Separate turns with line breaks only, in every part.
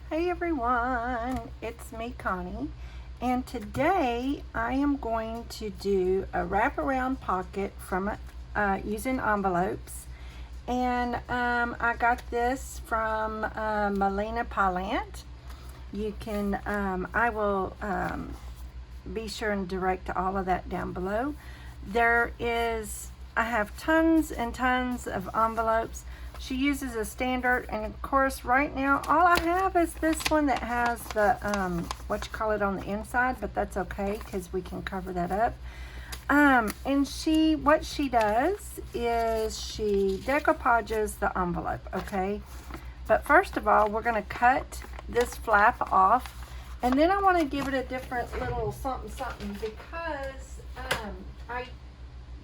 Hey everyone, it's me Connie, and today I am going to do a wraparound pocket from using envelopes, and I got this from Malina Palant. You can, I will be sure and direct all of that down below. I have tons and tons of envelopes. She uses a standard, and of course right now all I have is this one that has the what you call it on the inside, but that's okay because we can cover that up. And what she does is she decoupages the envelope, okay? But first of all, we're gonna cut this flap off, and then I want to give it a different little something because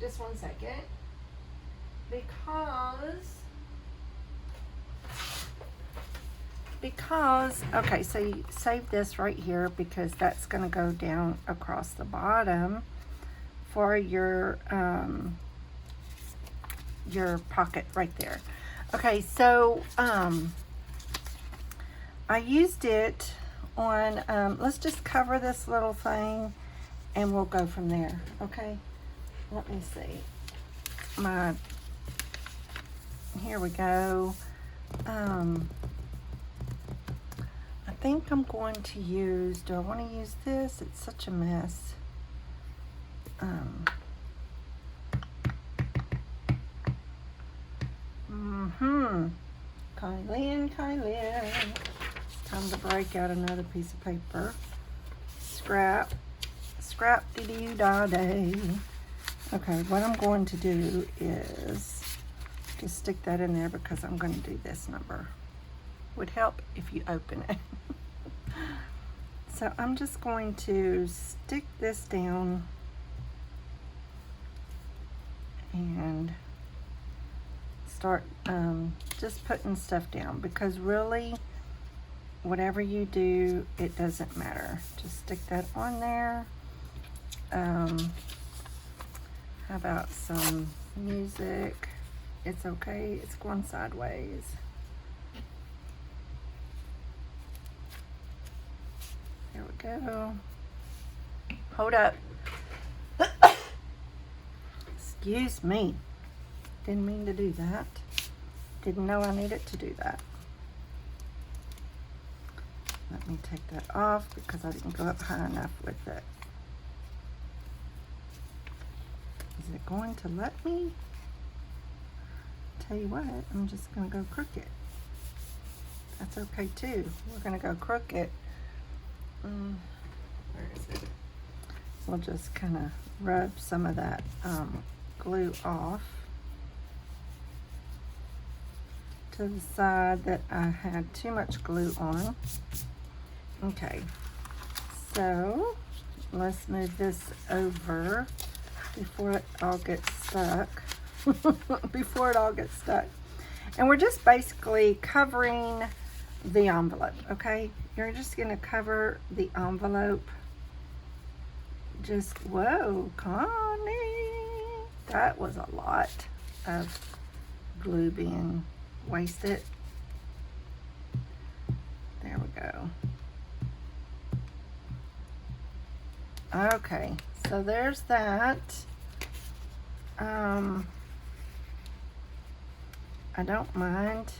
just one second, because okay, so you save this right here because that's going to go down across the bottom for your pocket right there. Okay, so I used it on let's just cover this little thing and we'll go from there. Okay, let me see, here we go. I think I'm going to use, do I want to use this? It's such a mess. Kylie. It's time to break out another piece of paper. Scrap dee da day. Okay, what I'm going to do is just stick that in there because I'm going to do this number. Would help if you open it. So I'm just going to stick this down and start just putting stuff down, because really whatever you do, it doesn't matter. Just stick that on there. How about some music? It's okay, it's going sideways. There we go. Hold up. Excuse me. Didn't mean to do that. Didn't know I needed to do that. Let me take that off because I didn't go up high enough with it. Is it going to let me? Tell you what, I'm just going to go crooked. That's okay too. We're going to go crooked. Where is it? We'll just kind of rub some of that glue off to the side that I had too much glue on. Okay, so let's move this over before it all gets stuck. And we're just basically covering the envelope, okay? You're just gonna cover the envelope. Just, whoa, Connie. That was a lot of glue being wasted. There we go. Okay, so there's that. I don't mind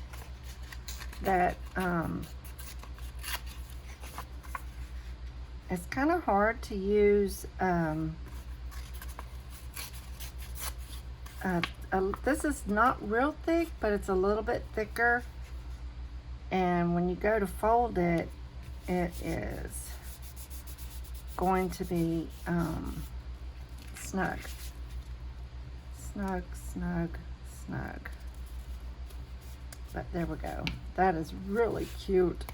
that it's kind of hard to use this is not real thick, but it's a little bit thicker, and when you go to fold it, it is going to be snug. But there we go. That is really cute.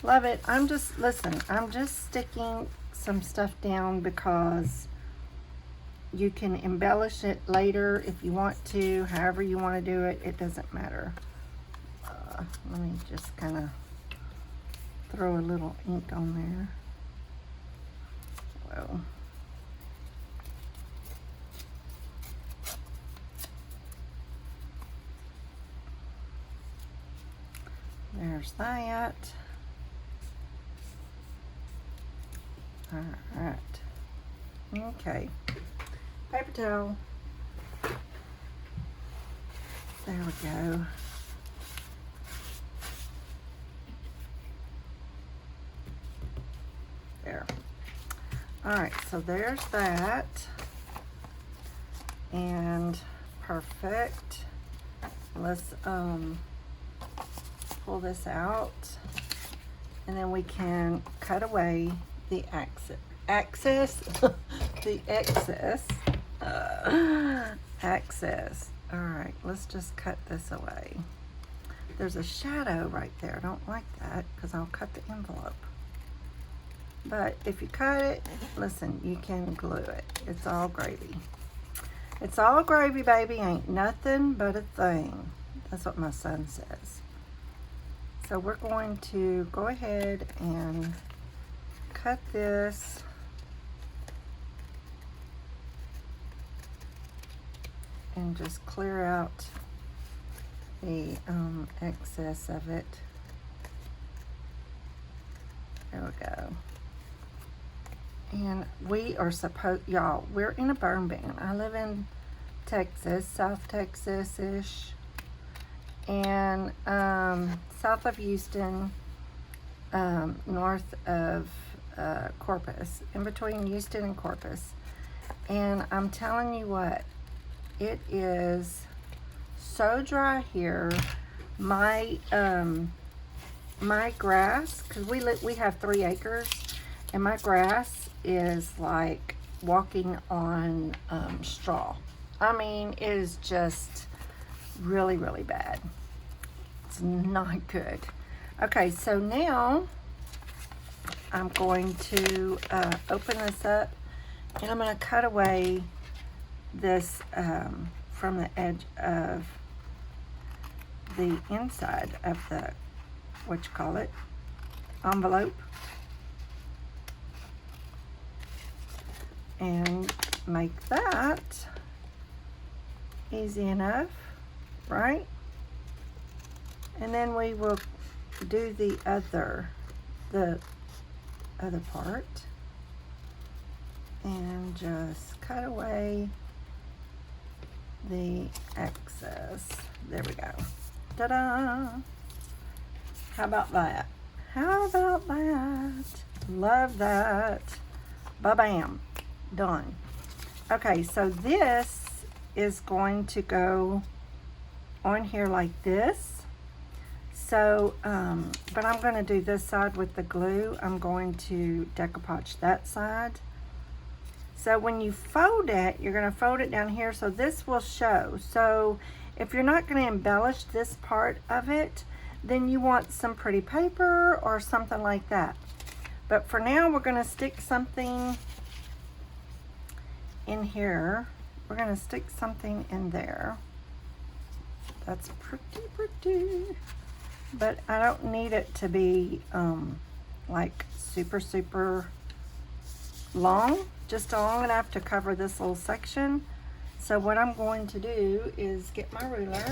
Love it. I'm just sticking some stuff down because you can embellish it later if you want to, however you want to do it. It doesn't matter. Let me just kind of throw a little ink on there. Whoa. There's that. Alright. Okay. Paper towel. There we go. There. Alright, so there's that. And perfect. Let's pull this out. And then we can cut away the excess. The excess. Excess. Alright, let's just cut this away. There's a shadow right there. I don't like that because I'll cut the envelope. But if you cut it, listen, you can glue it. It's all gravy. It's all gravy, baby. Ain't nothing but a thing. That's what my son says. So we're going to go ahead and cut this. And just clear out the excess of it. There we go. And we are supposed, y'all, we're in a burn ban. I live in Texas, South Texas-ish, and south of Houston, north of Corpus, in between Houston and Corpus. And I'm telling you what, it is so dry here. My my grass, because we have 3 acres, and my grass is like walking on straw. I mean, it is just really, really bad. It's not good. Okay, so now I'm going to open this up, and I'm going to cut away this from the edge of the inside of the, what you call it, envelope, and make that easy enough, right? And then we will do the other part and just cut away the excess. There we go. Ta-da! How about that? How about that? Love that. Ba-bam. Done. Okay, so this is going to go on here like this. So, but I'm going to do this side with the glue. I'm going to decoupage that side. So when you fold it, you're going to fold it down here so this will show. So if you're not going to embellish this part of it, then you want some pretty paper or something like that. But for now, we're going to stick something in here. We're going to stick something in there. That's pretty. But I don't need it to be like super long. Just long enough to cover this little section. So what I'm going to do is get my ruler.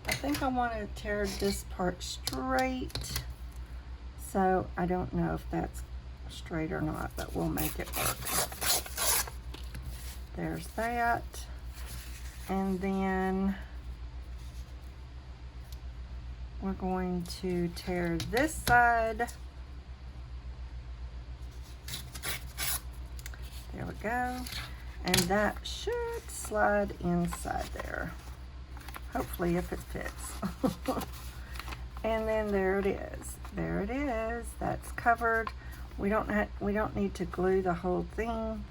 I think I want to tear this part straight. So I don't know if that's straight or not, but we'll make it work. There's that. And then we're going to tear this side. There we go. And that should slide inside there. Hopefully, if it fits. And then there it is. There it is. That's covered. We don't need to glue the whole thing.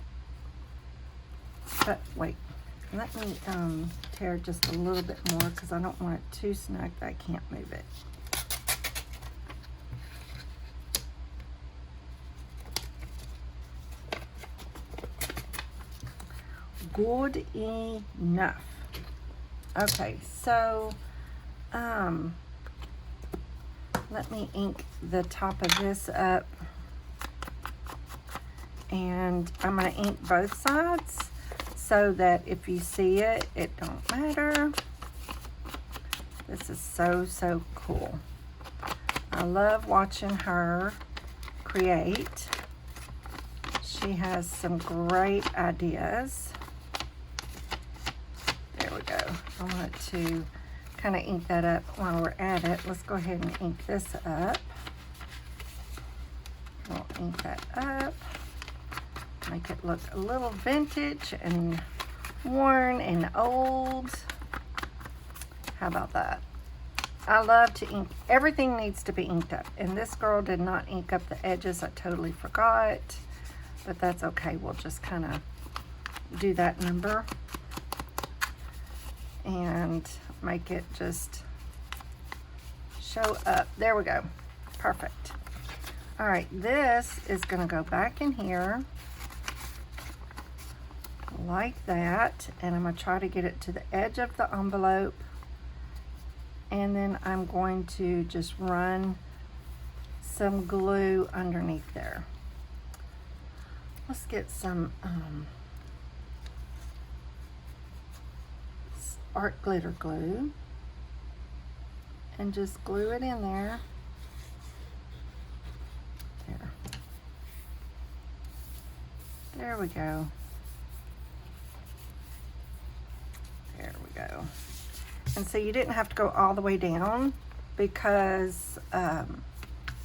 But wait, let me tear just a little bit more because I don't want it too snug that I can't move it. Good enough. Okay, so let me ink the top of this up, and I'm going to ink both sides so that if you see it, it don't matter. This is so cool. I love watching her create. She has some great ideas. There we go. I want to kind of ink that up while we're at it. Let's go ahead and ink this up. We'll ink that up. Make it look a little vintage and worn and old. How about that? I love to ink. Everything needs to be inked up. And this girl did not ink up the edges. I totally forgot. But that's okay. We'll just kind of do that number. And make it just show up. There we go. Perfect. All right. This is going to go back in here. Like that. And I'm going to try to get it to the edge of the envelope. And then I'm going to just run some glue underneath there. Let's get some art glitter glue and just glue it in there. There we go. There we go. And so you didn't have to go all the way down because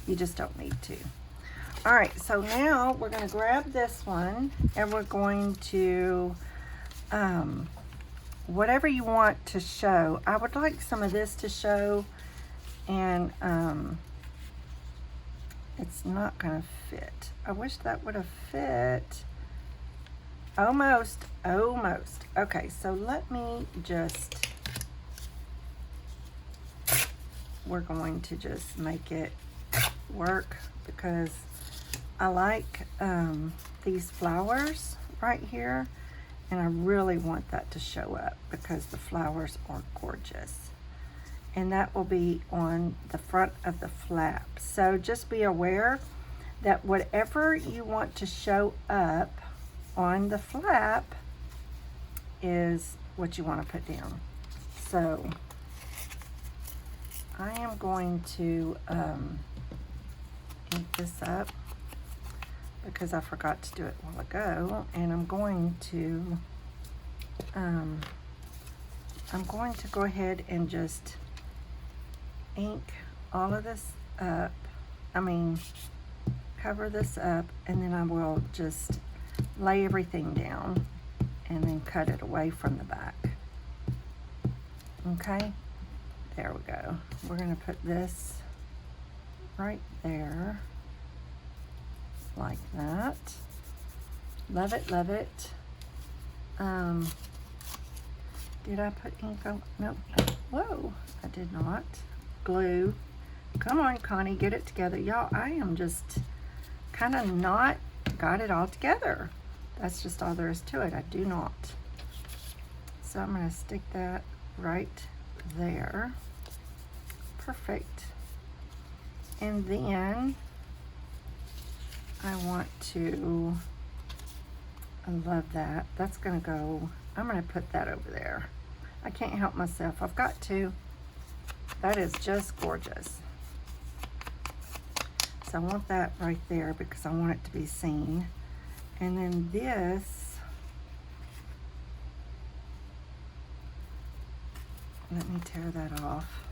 you just don't need to. All right, so now we're going to grab this one and we're going to, whatever you want to show. I would like some of this to show, and it's not going to fit. I wish that would have fit. Almost, almost. Okay, so let me just, we're going to just make it work because I like these flowers right here, and I really want that to show up because the flowers are gorgeous. And that will be on the front of the flap. So just be aware that whatever you want to show up on the flap is what you want to put down. So I am going to ink this up because I forgot to do it a while ago, and I'm going to go ahead and just ink all of this up. Cover this up, and then I will just lay everything down and then cut it away from the back. Okay, there we go. We're going to put this right there like that. Love it, love it. Did I put ink on? Nope. Whoa, I did not. Glue. Come on, Connie, get it together. Y'all, I am just kind of not got it all together. That's just all there is to it. I do not. So I'm going to stick that right there. Perfect. And then I want to, I love that. That's going to go, I'm going to put that over there. I can't help myself. I've got to. That is just gorgeous. So I want that right there because I want it to be seen. And then this, let me tear that off.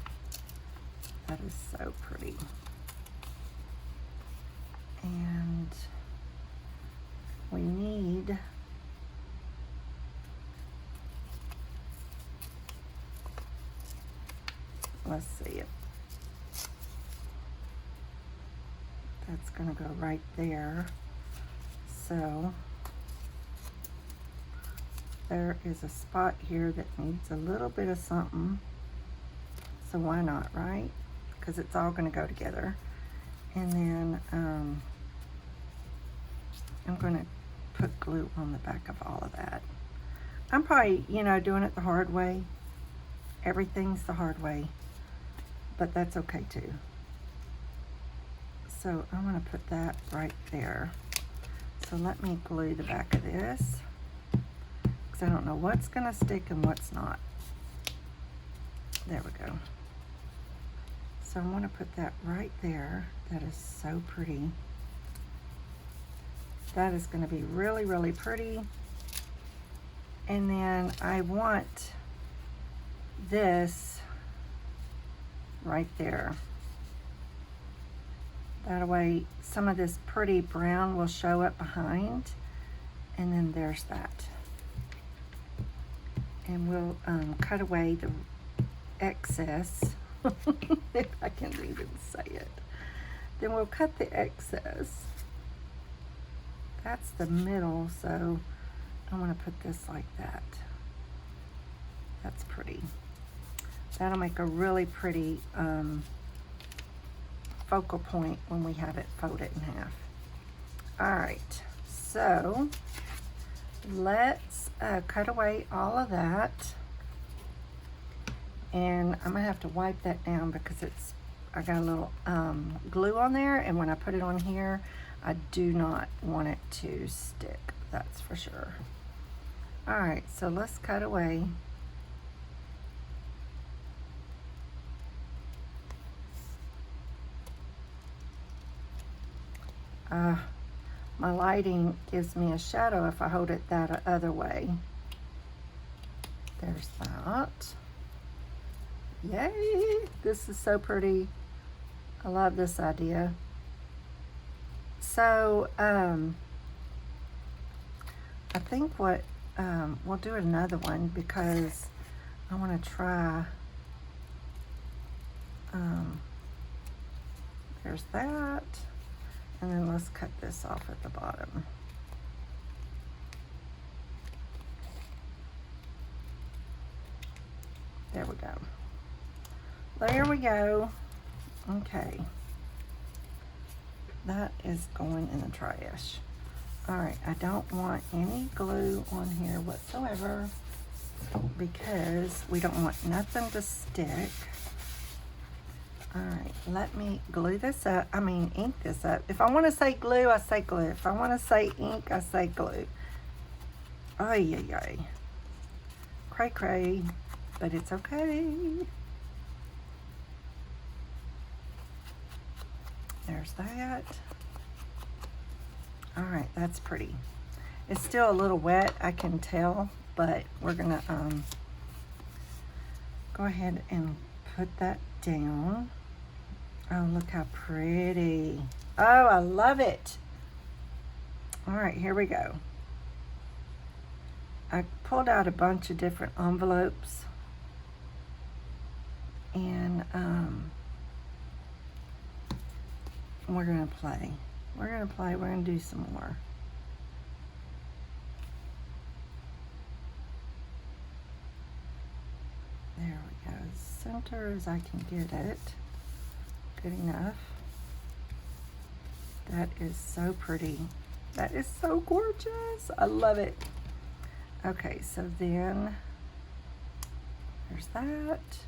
That is so pretty. And we need, let's see it. That's going to go right there. So there is a spot here that needs a little bit of something. So why not, right? Because it's all going to go together. And then I'm going to put glue on the back of all of that. I'm probably, doing it the hard way. Everything's the hard way. But that's okay too. So I'm going to put that right there. So let me glue the back of this, because I don't know what's going to stick and what's not. There we go. So I'm going to put that right there. That is so pretty. That is going to be really, really pretty. And then I want this right there. That way some of this pretty brown will show up behind. And then there's that. And we'll cut away the excess. If I can even say it. Then we'll cut the excess. That's the middle, so I want to put this like that. That's pretty. That'll make a really pretty focal point when we have it folded in half. All right, so let's cut away all of that. And I'm gonna have to wipe that down because I got a little glue on there, and when I put it on here, I do not want it to stick, that's for sure. All right, so let's cut away. My lighting gives me a shadow if I hold it that other way. There's that. Yay, this is so pretty. I love this idea. So, I think what, we'll do another one because I want to try, there's that. And then let's cut this off at the bottom. There we go. There we go. Okay. That is going in the trash. All right, I don't want any glue on here whatsoever because we don't want nothing to stick. All right, let me glue this up. I mean, ink this up. If I want to say glue, I say glue. If I want to say ink, I say glue. Ay, ay, ay. Cray, cray. But it's okay. There's that. All right, that's pretty. It's still a little wet, I can tell, but we're gonna go ahead and put that down. Oh, look how pretty. Oh, I love it. All right, here we go. I pulled out a bunch of different envelopes, and we're gonna play. We're gonna do some more. There we go, center as I can get it. Good enough. That is so pretty. That is so gorgeous. I love it. Okay, so then there's that.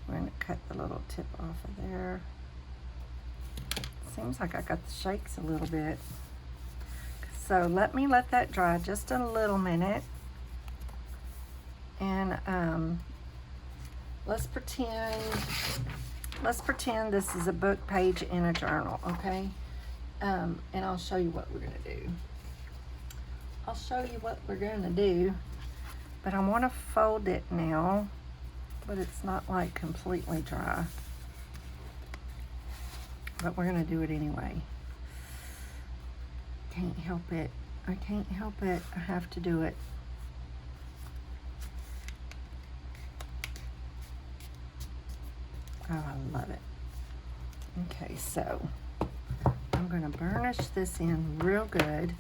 We're gonna cut the little tip off of there. Seems like I got the shakes a little bit. So let that dry just a little minute. And let's pretend this is a book page in a journal, okay? And I'll show you what we're gonna do. I'll show you what we're gonna do, but I wanna fold it now, but it's not like completely dry. But we're gonna do it anyway. Can't help it. I can't help it. I have to do it. Oh, I love it. Okay, so I'm gonna burnish this in real good.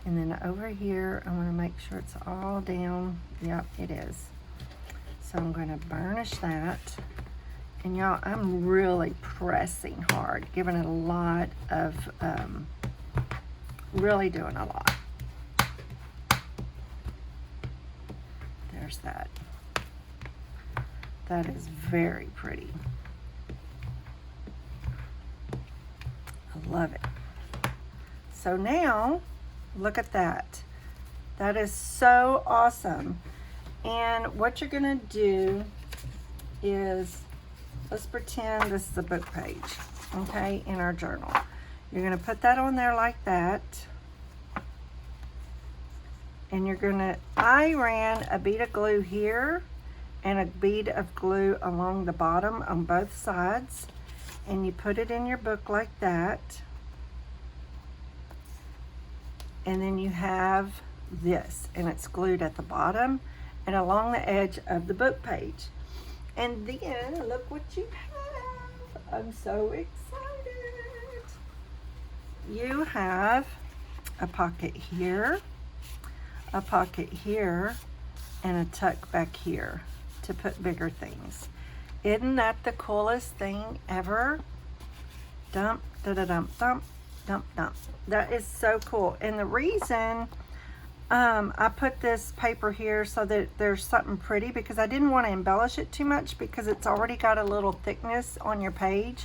And then over here, I'm gonna make sure it's all down. Yep, it is. So I'm gonna burnish that. And y'all, I'm really pressing hard, giving it a lot of, really doing a lot. There's that. That is very pretty. I love it. So now, look at that. That is so awesome. And what you're gonna do is, let's pretend this is a book page, okay, in our journal. You're gonna put that on there like that. And you're gonna, I ran a bead of glue here and a bead of glue along the bottom on both sides. And you put it in your book like that. And then you have this, and it's glued at the bottom and along the edge of the book page. And then look what you have. I'm so excited. You have a pocket here, a pocket here, and a tuck back here to put bigger things. Isn't that the coolest thing ever? Dump, da-da-dump, dump, dump, dump. That is so cool. And the reason I put this paper here so that there's something pretty, because I didn't want to embellish it too much because it's already got a little thickness on your page.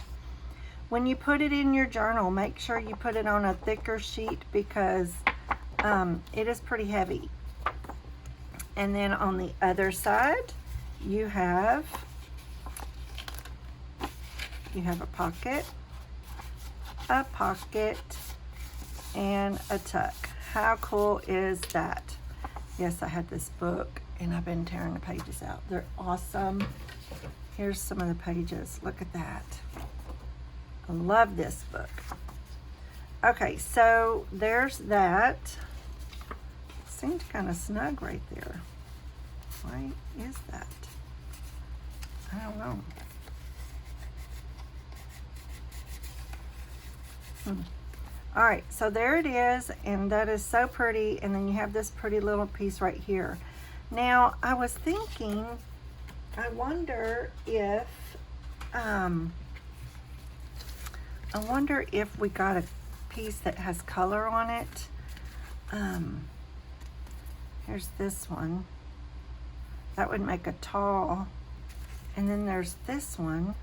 When you put it in your journal, make sure you put it on a thicker sheet because it is pretty heavy. And then on the other side, you have a pocket, and a tuck. How cool is that? Yes, I had this book and I've been tearing the pages out. They're awesome. Here's some of the pages. Look at that. I love this book. Okay, so there's that. Seems kind of snug right there. Why is that? I don't know. All right, so there it is, and that is so pretty. And then you have this pretty little piece right here. Now, I was thinking, I wonder if we got a piece that has color on it. Here's this one. That would make a tall. And then there's this one.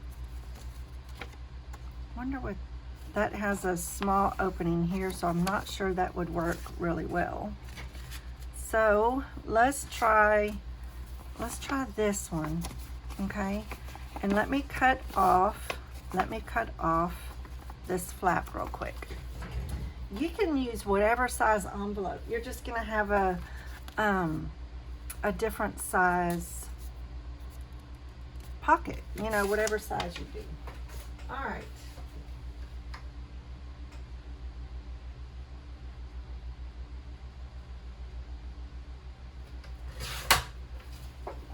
Wonder what, that has a small opening here, so I'm not sure that would work really well. So let's try this one, okay? And let me cut off this flap real quick. You can use whatever size envelope. You're just gonna have a different size pocket, you know, whatever size you do. All right.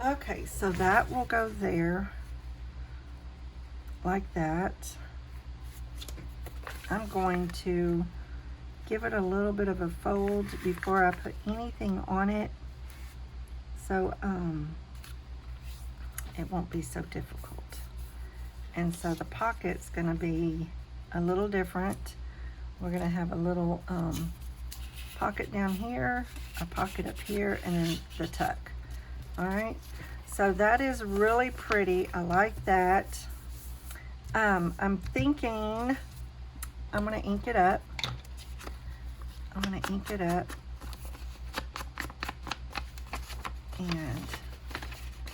Okay, so that will go there like that. I'm going to give it a little bit of a fold before I put anything on it, so it won't be so difficult. And so the pocket's going to be a little different. We're going to have a little pocket down here, a pocket up here, and then the tuck. All right, so that is really pretty. I like that. I'm thinking I'm going to ink it up. I'm going to ink it up and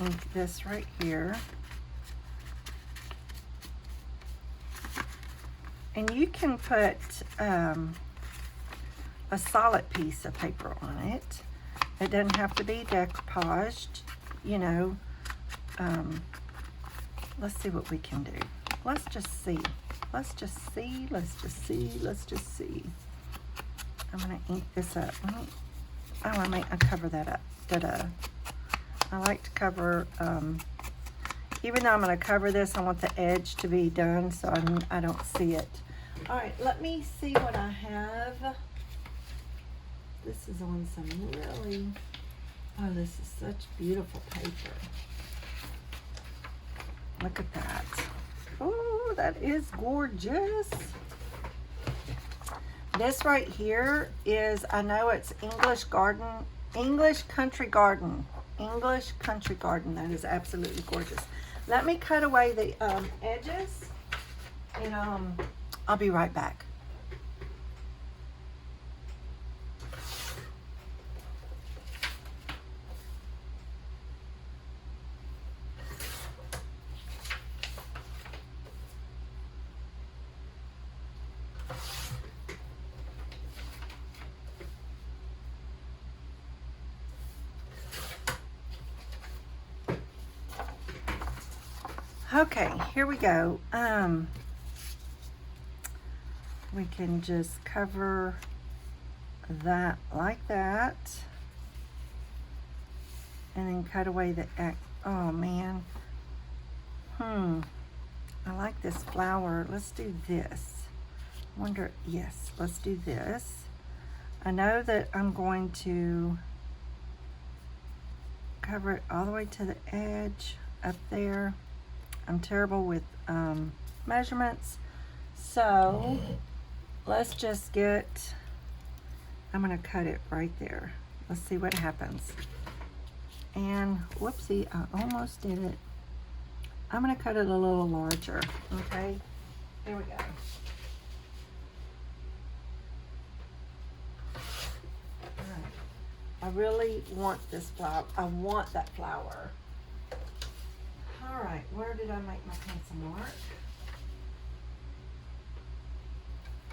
ink this right here. And you can put a solid piece of paper on it. It doesn't have to be decoupaged, you know. Let's see what we can do. Let's just see. Let's just see. Let's just see. Let's just see. I'm gonna ink this up. I cover that up. Da-da. I like to cover, even though I'm gonna cover this, I want the edge to be done so I don't see it. All right, let me see what I have. This is on some really, oh, this is such beautiful paper. Look at that. Oh, that is gorgeous. This right here is, I know it's English Country Garden. That is absolutely gorgeous. Let me cut away the edges, and I'll be right back. Okay, here we go. We can just cover that like that. And then cut away the, oh man. I like this flower. Let's do this. Wonder, yes, let's do this. I know that I'm going to cover it all the way to the edge up there. I'm terrible with measurements. So let's just get, I'm gonna cut it right there. Let's see what happens. And whoopsie, I almost did it. I'm gonna cut it a little larger, okay? Here we go. All right. I really want this flower. I want that flower. All right, where did I make my pencil mark?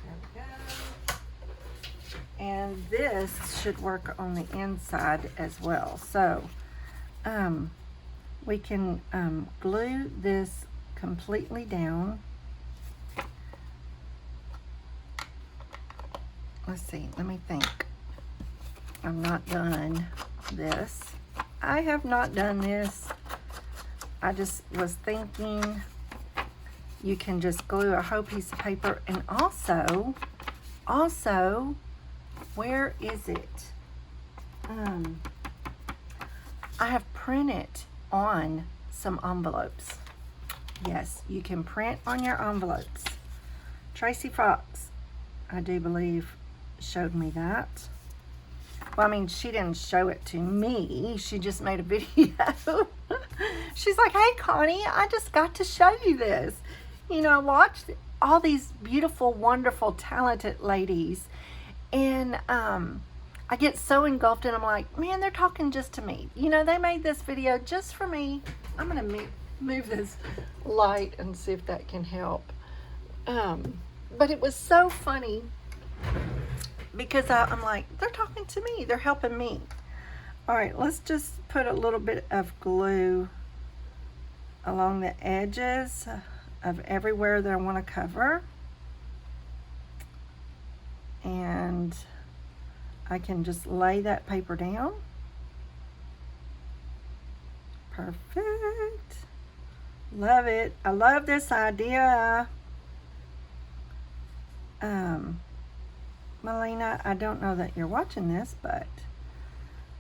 There we go. And this should work on the inside as well. So, we can glue this completely down. Let's see, let me think. I'm not done this. I have not done this. I just was thinking you can just glue a whole piece of paper, and also, where is it? I have printed on some envelopes. Yes, you can print on your envelopes. Tracy Fox, I do believe, showed me that. Well, I mean, she didn't show it to me. She just made a video. She's like, hey, Connie, I just got to show you this. You know, watch all these beautiful, wonderful, talented ladies. And I get so engulfed and I'm like, man, they're talking just to me. You know, they made this video just for me. I'm going to move this light and see if that can help. But it was so funny because I'm like, they're talking to me. They're helping me. All right, let's just put a little bit of glue along the edges of everywhere that I want to cover. And I can just lay that paper down. Perfect. Love it. I love this idea. Malina, I don't know that you're watching this, but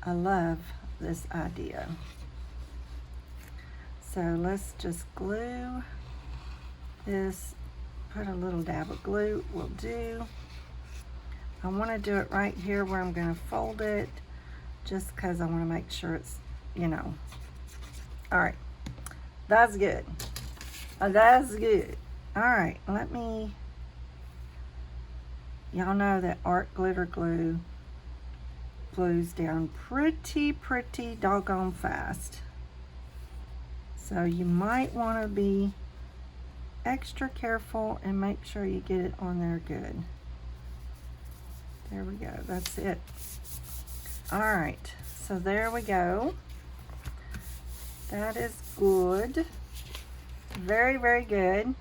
I love this idea. So let's just glue this. Put a little dab of glue will do. I want to do it right here where I'm going to fold it, just because I want to make sure it's, you know. All right, that's good. That's good. All right, let me, y'all know that art glitter glue glues down pretty doggone fast. So you might want to be extra careful and make sure you get it on there good. There we go, that's it. All right, so there we go. That is good. Very good.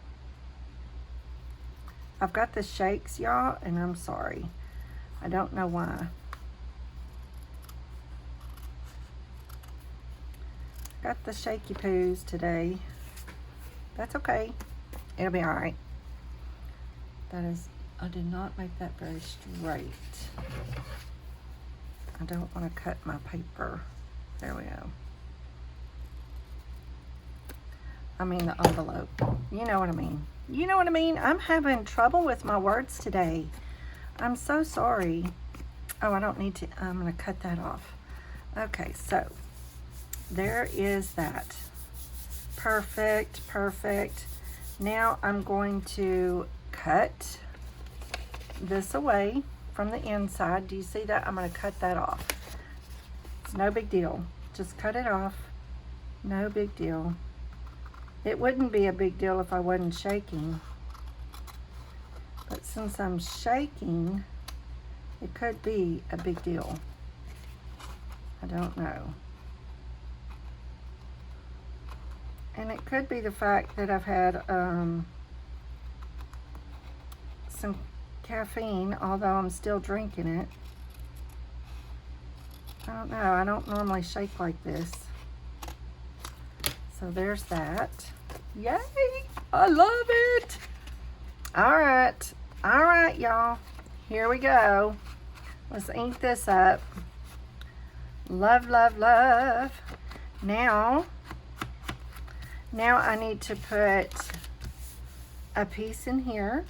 I've got the shakes, y'all, and I'm sorry. I don't know why. Got the shaky poos today. That's okay. It'll be all right. That is, I did not make that very straight. I don't want to cut my paper. There we go. I mean the envelope. You know what I mean. You know what I mean? I'm having trouble with my words today. I'm so sorry. Oh, I don't need to. I'm going to cut that off. Okay, so there is that. Perfect. Now I'm going to cut this away from the inside. Do you see that? I'm going to cut that off. It's no big deal. Just cut it off. No big deal. It wouldn't be a big deal if I wasn't shaking. But since I'm shaking, it could be a big deal. I don't know. And it Could be the fact that I've had some caffeine, although I'm still drinking it. I don't know. I don't normally shake like this. So there's that. Yay! I love it! Alright. Alright, y'all. Here we go. Let's ink this up. Love, love, love. Now I need to put a piece in here.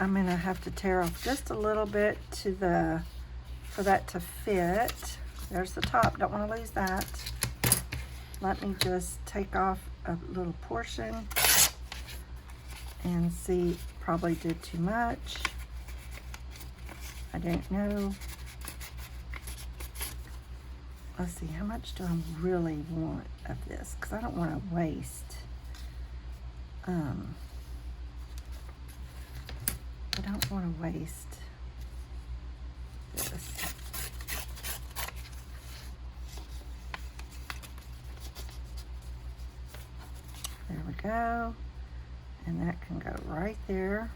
I'm going to have to tear off just a little bit for that to fit. There's the top. Don't want to lose that. Let me just take off a little portion and see. Probably did too much. I don't know. Let's see, how much do I really want of this? Because I don't want to waste. I don't want to waste this. There we go. And that can go right there.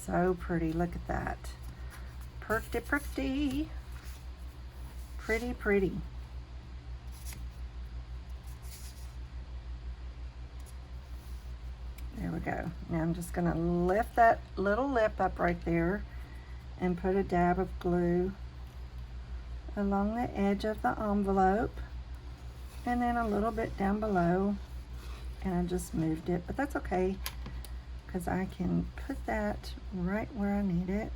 So pretty, look at that. Pretty, pretty. Pretty, pretty. There we go. Now I'm just gonna lift that little lip up right there and put a dab of glue along the edge of the envelope and then a little bit down below. And I just moved it, but that's okay because I can put that right where I need it.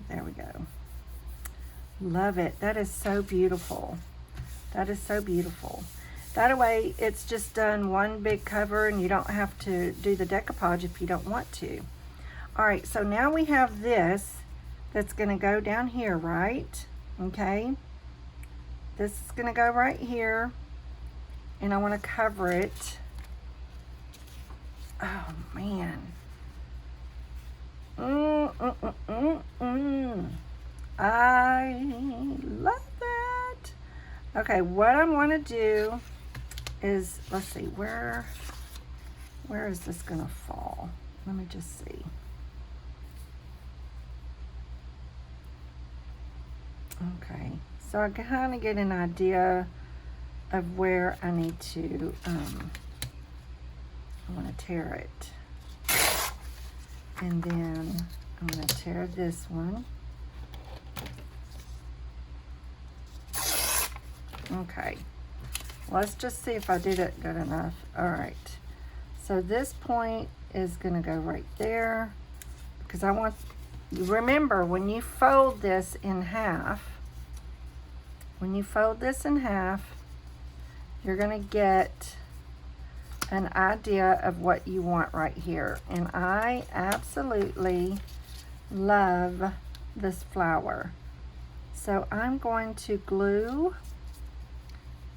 There we go. Love it. That is so beautiful. That is so beautiful. That way it's just done one big cover and you don't have to do the decoupage if you don't want to. All right, so now we have this that's gonna go down here, right? Okay. This is gonna go right here and I wanna cover it. Oh man. I love that. Okay, what I want to do is, let's see, where is this gonna fall? Let me just see. Okay, so I kind of get an idea of where I need to, I want to tear it. And then I'm going to tear this one. Okay, let's just see if I did it good enough. All right, so this point is going to go right there because I want, remember when you fold this in half, you're going to get an idea of what you want right here. And I absolutely love this flower. So I'm going to glue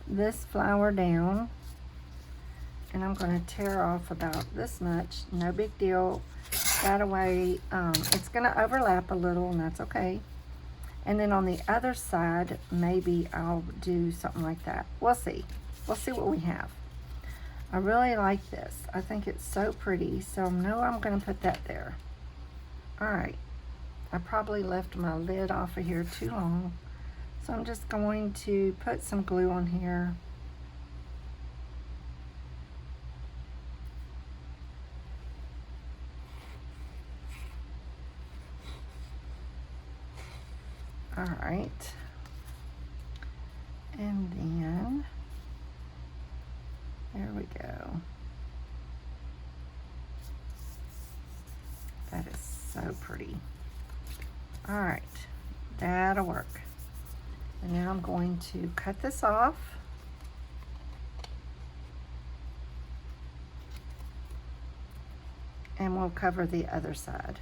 this flower down and I'm going to tear off about this much. No big deal. That way it's going to overlap a little and that's okay. And then on the other side, maybe I'll do something like that. We'll see. We'll see what we have. I really like this. I think it's so pretty. So I know I'm going to put that there. All right. I probably left my lid off of here too long. So I'm just going to put some glue on here. All right. And then, there we go. That is so pretty. All right, that'll work. And now I'm going to cut this off. And we'll cover the other side.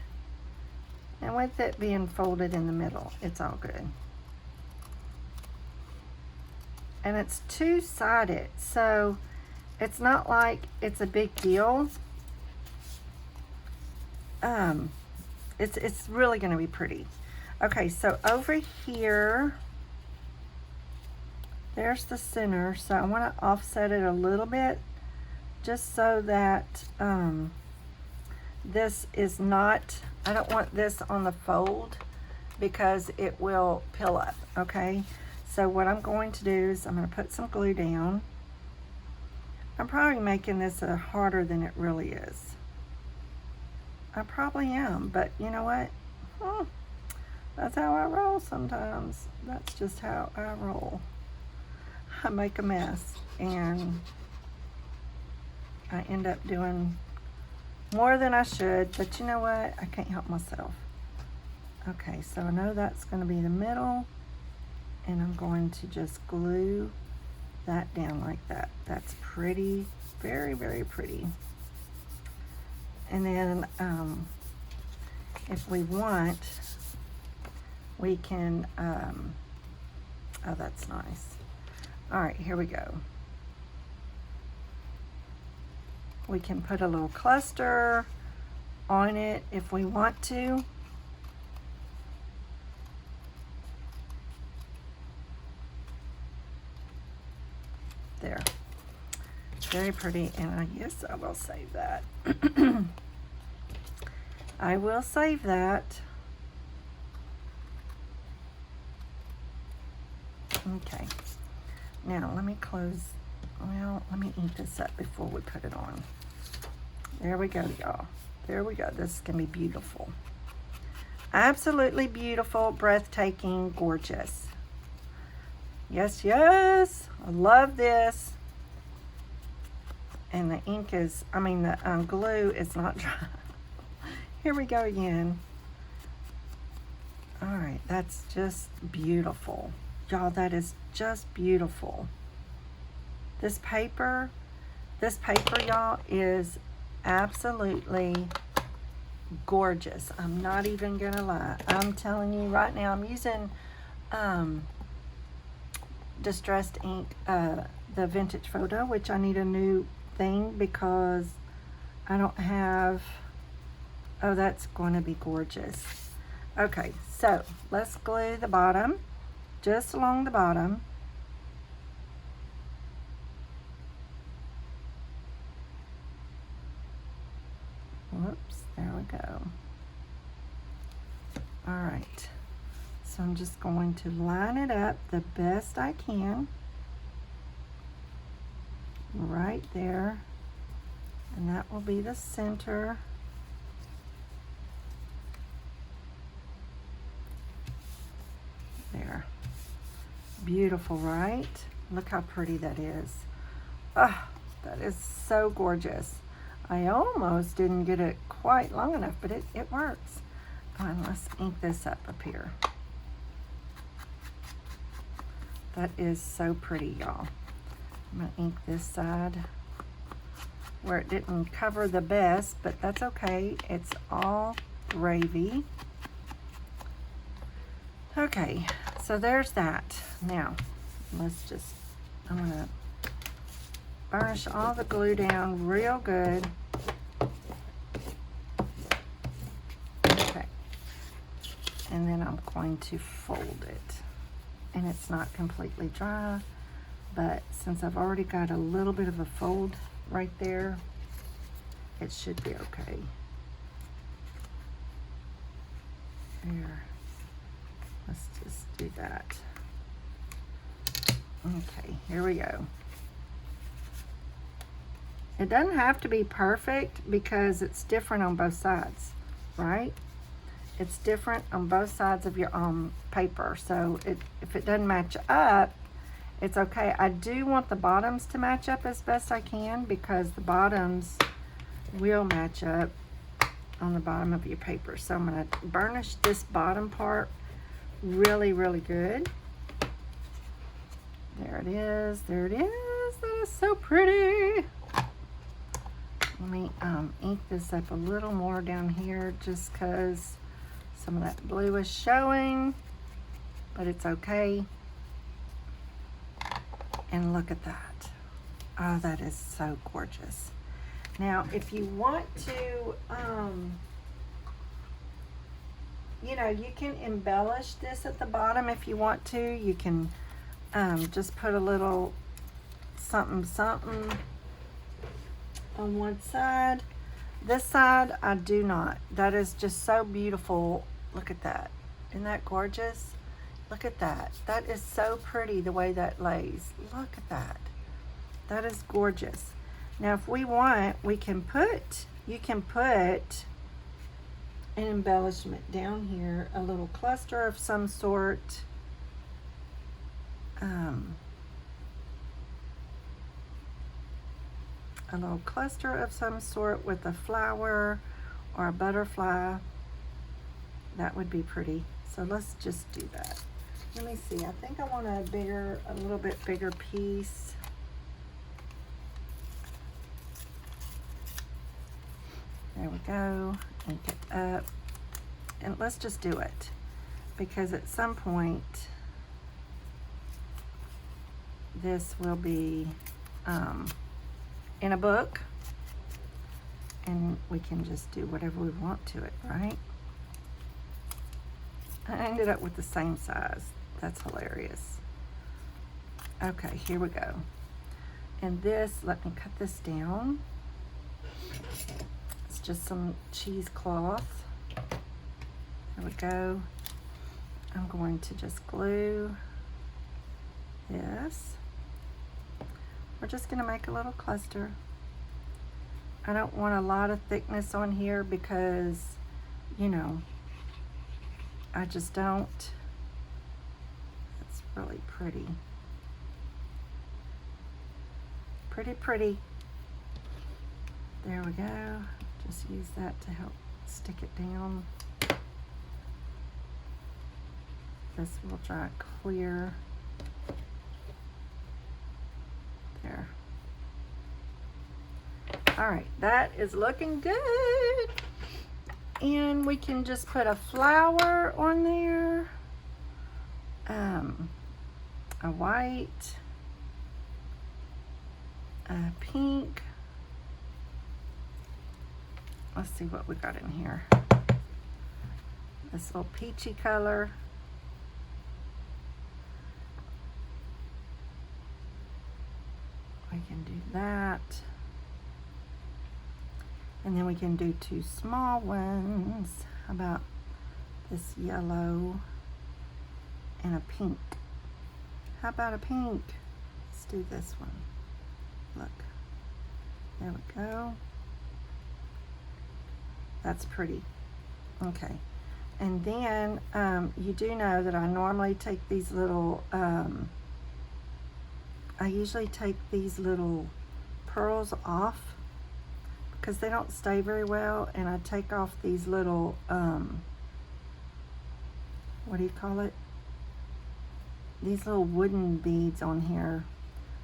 And with it being folded in the middle, it's all good. And it's two-sided, so it's not like it's a big deal. It's really gonna be pretty. Okay, so over here, there's the center. So I want to offset it a little bit just so that this is not, I don't want this on the fold because it will pill up, okay? So what I'm going to do is I'm going to put some glue down. I'm probably making this harder than it really is. I probably am, but you know what? That's how I roll sometimes. That's just how I roll. I make a mess and I end up doing more than I should, but you know what? I can't help myself. Okay, so I know that's going to be the middle, and I'm going to just glue that down like that. That's pretty, very, very pretty. And then if we want, we can, oh, that's nice. All right, here we go. We can put a little cluster on it if we want to. There. Very pretty, and I guess I will save that. I will save that. Okay. Now let me close. Well, let me ink this up before we put it on. There we go, y'all. There we go. This is going to be beautiful. Absolutely beautiful, breathtaking, gorgeous. Yes, yes. I love this. And the ink is, I mean, the glue is not dry. Here we go again. All right, that's just beautiful. Y'all, that is just beautiful. This paper, y'all, is absolutely gorgeous. I'm not even gonna lie. I'm telling you right now, I'm using distressed ink, the vintage photo, which I need a new thing because I don't have. Oh, that's going to be gorgeous. Okay, so let's glue the bottom, just along the bottom. Whoops, there we go. All right, so I'm just going to line it up the best I can. Right there. And that will be the center. There. Beautiful, right? Look how pretty that is. Ah, that is so gorgeous. I almost didn't get it quite long enough, but it works. Oh, and let's ink this up here. That is so pretty, y'all. I'm gonna ink this side where it didn't cover the best, but that's okay. It's all gravy. Okay, so there's that. Now, let's just, I'm gonna burnish all the glue down real good. Okay, and then I'm going to fold it. And it's not completely dry, but since I've already got a little bit of a fold right there, it should be okay. Here, let's just do that. Okay, here we go. It doesn't have to be perfect because it's different on both sides, right? It's different on both sides of your paper. So if it doesn't match up, it's okay. I do want the bottoms to match up as best I can because the bottoms will match up on the bottom of your paper. So I'm going to burnish this bottom part really, really good. There it is. There it is. That is so pretty. Let me ink this up a little more down here just because some of that blue is showing, but it's okay. And look at that. Oh, that is so gorgeous. Now, if you want to, you know, you can embellish this at the bottom if you want to. You can just put a little something something on one side. This side I do not. That is just so beautiful. Look at that. Isn't that gorgeous? Look at that. That is so pretty the way that lays. Look at that. That is gorgeous. Now if we want, we can put, you can put an embellishment down here, a little cluster of some sort. A little cluster of some sort with a flower or a butterfly. That would be pretty. So let's just do that. Let me see. I think I want a little bit bigger piece. There we go. Ink it up. And let's just do it. Because at some point, this will be in a book. And we can just do whatever we want to it, right? I ended up with the same size. That's hilarious. Okay, here we go. And this, let me cut this down. It's just some cheesecloth. There we go. I'm going to just glue this. We're just gonna make a little cluster. I don't want a lot of thickness on here because, you know, I just don't. It's really pretty. Pretty. There we go. Just use that to help stick it down. This will dry clear. There. All right, that is looking good. And we can just put a flower on there. A white, a pink. Let's see what we got in here. This little peachy color. We can do that. And then we can do two small ones. How about this yellow and a pink? How about a pink? Let's do this one. Look. There we go. That's pretty. Okay. And then you do know that I normally take these little, I usually take these little pearls off because they don't stay very well, and I take off these little, what do you call it? These little wooden beads on here.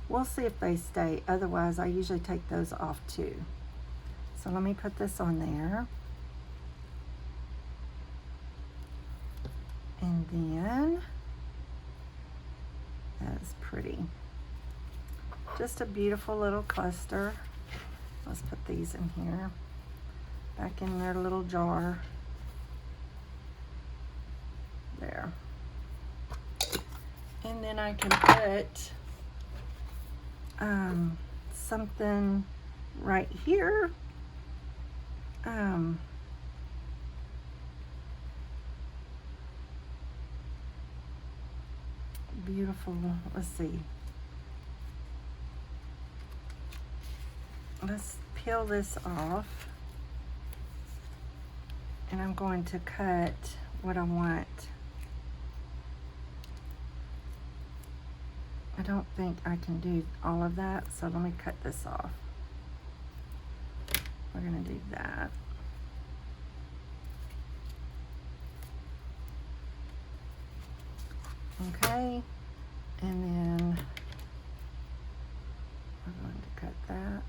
We'll see if they stay. Otherwise, I usually take those off too. So let me put this on there. And then, that is pretty. Just a beautiful little cluster. Let's put these in here. Back in their little jar. There. And then I can put something right here. Beautiful. Let's see. Let's peel this off. And I'm going to cut what I want. I don't think I can do all of that, so let me cut this off. We're going to do that. Okay, and then we're going to cut that.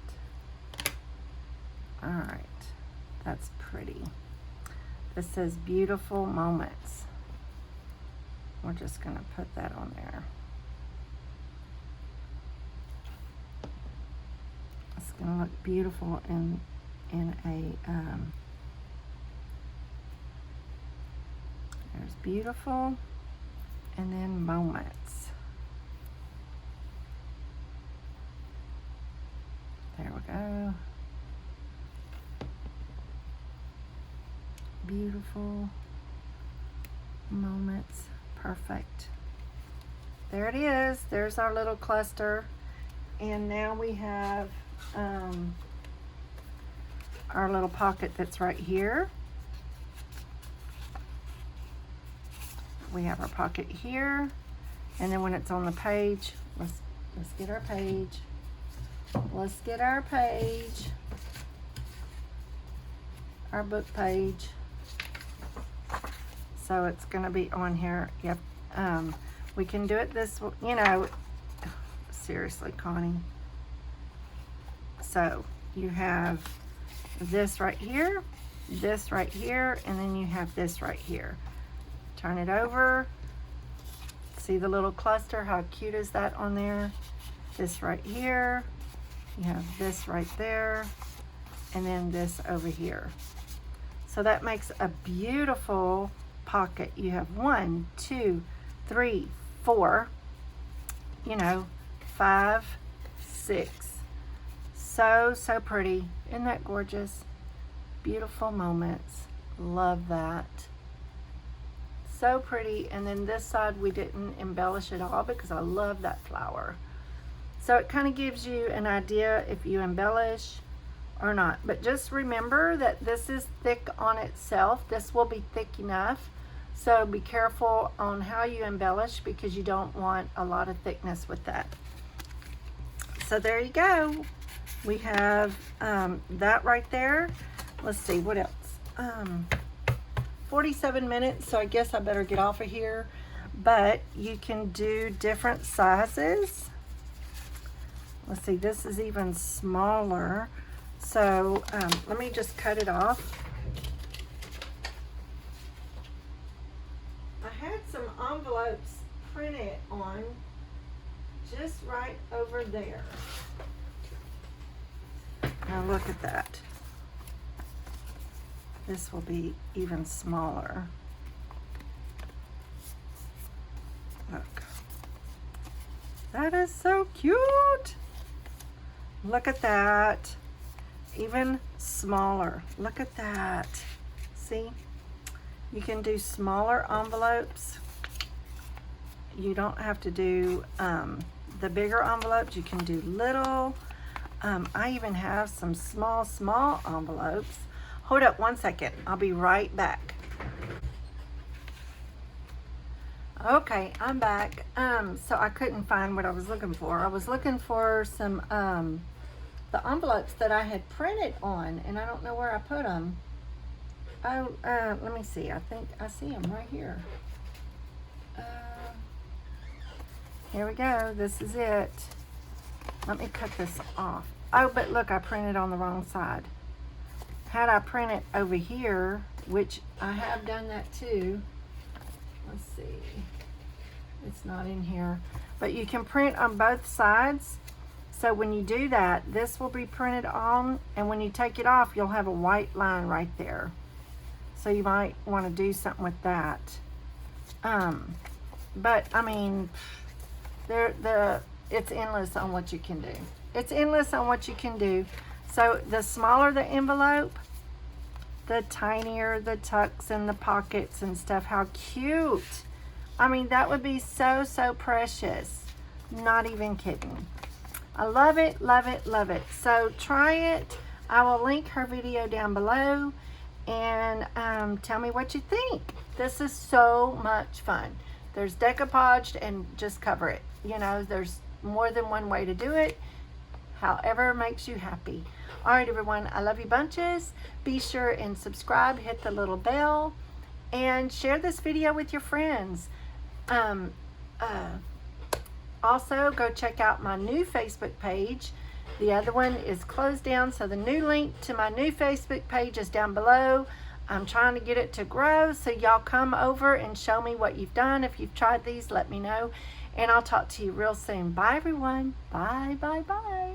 All right, that's pretty. This says beautiful moments. We're just going to put that on there. It's going to look beautiful in a, there's beautiful, and then moments. There we go. Beautiful moments. Perfect. There it is. There's our little cluster. And now we have our little pocket that's right here. We have our pocket here. And then when it's on the page, let's get our page. Let's get our page. Our book page. So it's going to be on here. Yep. We can do it this, you know, seriously, Connie. So you have this right here, and then you have this right here. Turn it over. See the little cluster? How cute is that on there? This right here. You have this right there, and then this over here. So that makes a beautiful pocket. You have 1, 2, 3, 4, you know, 5, 6. So pretty. Isn't that gorgeous? Beautiful moments. Love that. So pretty. And then this side we didn't embellish at all because I love that flower. So it kind of gives you an idea if you embellish or not. But just remember that this is thick on itself. This will be thick enough. So be careful on how you embellish because you don't want a lot of thickness with that. So there you go. We have that right there. Let's see, what else? 47 minutes, so I guess I better get off of here. But you can do different sizes. Let's see, this is even smaller. So let me just cut it off. I had some envelopes printed on just right over there. Now look at that. This will be even smaller. Look. That is so cute. Look at that. Even smaller. Look at that. See? You can do smaller envelopes. You don't have to do the bigger envelopes. You can do little. I even have some small envelopes. Hold up one second. I'll be right back. Okay, I'm back. So I couldn't find what I was looking for. I was looking for some the envelopes that I had printed on, and I don't know where I put them. Oh, let me see. I think I see them right here. Here we go. This is it. Let me cut this off. Oh, but look, I printed on the wrong side. Had I print it over here, which I have done that too. Let's see. It's not in here. But you can print on both sides. So when you do that, this will be printed on, and when you take it off, you'll have a white line right there. So you might want to do something with that. But I mean, it's endless on what you can do. It's endless on what you can do. So the smaller the envelope, the tinier the tucks and the pockets and stuff. How cute. I mean, that would be so precious. Not even kidding. I love it, love it, love it. So try it. I will link her video down below, and tell me what you think. This is so much fun. There's decoupage and just cover it. You know, there's more than one way to do it. However makes you happy. All right, everyone, I love you bunches. Be sure and subscribe, hit the little bell, and share this video with your friends. Also, go check out my new Facebook page. The other one is closed down, so the new link to my new Facebook page is down below. I'm trying to get it to grow, so y'all come over and show me what you've done. If you've tried these, let me know, and I'll talk to you real soon. Bye, everyone. Bye, bye, bye.